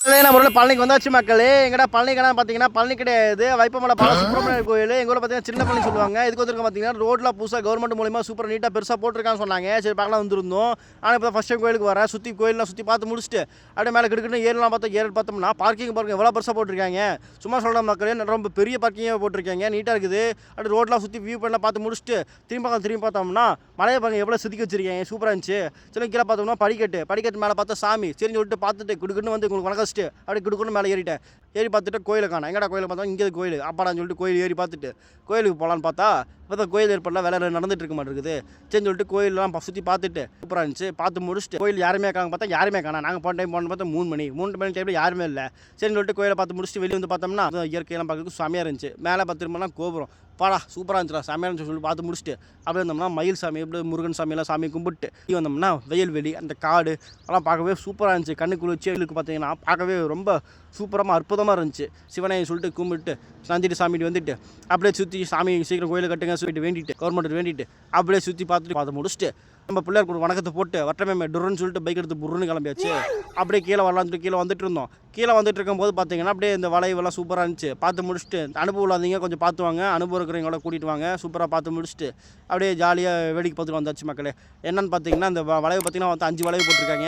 நம்ம பழனிக்கு வந்தாச்சு மக்களே. எங்கடா பழனி கடை பார்த்தீங்கன்னா பழனி கிடையாது, வைப்பமலை பால சுப்பிரமணியர் கோயில். எங்கள் ஊரில் பார்த்தீங்கன்னா சின்ன பழனி சொல்லுவாங்க. இதுக்கு வந்து பார்த்தீங்கன்னா ரோட்லாம் புதுசாக கவர்மெண்ட் மூலியமாக சூப்பர் நீட்டாக பெருசாக போட்டிருக்கான்னு சொன்னாங்க. சரி பார்க்கலாம் வந்திருந்தோம். ஆனால் இப்போ ஃபஸ்ட் டைம் கோயிலுக்கு வரேன். சுற்றி கோயிலெலாம் சுற்றி பார்த்து முடிச்சுட்டு அப்படியே மேலே கிடக்குன்னு ஏறலாம் பார்த்தோம்னா பார்க்கிங் பாருங்க எவ்வளோ பெருசாக போட்டிருக்காங்க. சும்மா சொல்கிற மக்களே, ரொம்ப பெரிய பார்க்கிங்காக போட்டிருக்காங்க. நீட்டாக இருக்குது. அப்படியே ரோட்லாம் சுற்றி வியூ பண்ணலாம் பார்த்து முடிச்சுட்டு திரும்பி பார்த்தோம்னா மலையை பாருங்க எவ்வளோ செதுக்கி வச்சிருக்காங்க. சூப்பராக இருந்துச்சு. சரி கீழே பார்த்தோம்னா படிக்கட்டு மேலே பார்த்தா சாமி. சரி சொல்லிட்டு பார்த்துட்டு குடுக்குன்னு வந்து உங்களுக்கு வணக்கம் அப்படி குடுக்கணும் மேலே ஏறி பார்த்துட்டு கோயிலை காணோம். எங்கடா கோயிலை பார்த்தா இங்கே கோயில் அப்பாடான்னு சொல்லிட்டு கோயில் ஏறி பார்த்துட்டு கோயிலுக்கு போகலான்னு பார்த்தா இப்போ கோயில் ஏற்படலாம் வேலை நடந்துட்டு இருக்க மாட்டேங்குது. சரின்னு சொல்லிட்டு கோயிலெலாம் சுற்றி பார்த்துட்டு சூப்பராக இருந்துச்சு. பார்த்து முடிச்சுட்டு கோயில் யாருமே இருக்காங்க பார்த்தா யாருமே காணோம். நாங்கள் போன டைம் பார்த்தா 3 மணி டைமில் யாருமே இல்லை. சரின்னு சொல்லிட்டு கோயிலை பார்த்து முடிச்சுட்டு வெளியே வந்து பார்த்தோம்னா இயற்கையெல்லாம் பார்க்கறதுக்கு செமையாக இருந்துச்சு. மேலே பார்த்துருமோனா கோபுரம் பாடா சூப்பராக இருந்துச்சுடா, செமையாக இருந்துச்சு சொல்லி பார்த்து முடிச்சுட்டு அப்படியே வந்தோம்னா மயில் சாமி எப்படி முருகன் சாமியெல்லாம் சாமி கும்பிட்டு வந்தோம்னா வெயில்வெளி அந்த காடு அதெல்லாம் பார்க்கவே சூப்பராக இருந்துச்சு. கண்ணுக்குள்ள கோயிலுக்கு பார்த்தீங்கன்னா பார்க்கவே ரொம்ப சூப்பராக அற்புதமாக இருந்துச்சு. சிவனை சொல்லிட்டு கும்பிட்டு நந்திட்டு சாமிட்டு வந்துட்டு அப்படியே சுற்றி சாமி சீக்கிரம் கோயிலை கட்டுங்க சொல்லிட்டு வேண்டிட்டு கவர்மெண்ட் வேண்டிட்டு அப்படியே சுற்றி பார்த்து முடிச்சுட்டு நம்ம பிள்ளையார் கூட வணக்கத்தை போட்டு வட்டமே டுருன்னு சொல்லிட்டு பைக் எடுத்து புருன்னு கிளம்பியாச்சு. அப்படியே கீழே வரலான்னு கீழே வந்துட்டு இருந்தோம். கீழே வந்துட்டு இருக்கும்போது பார்த்தீங்கன்னா அப்படியே இந்த வளைவெல்லாம் சூப்பராக இருந்துச்சு. பார்த்து முடிச்சுட்டு அனுபவம் இல்லாதீங்க கொஞ்சம் பார்த்து வாங்க, அனுபவம் இருக்கிறவங்கள கூட்டிகிட்டு வாங்க. சூப்பராக பார்த்து முடிச்சுட்டு அப்படியே ஜாலியாக வேடிக்கை பார்த்துட்டு வந்தாச்சு மக்களே. என்னென்னு பார்த்தீங்கன்னா இந்த வளைவு பார்த்தீங்கன்னா 5 வளைவு போட்டிருக்காங்க.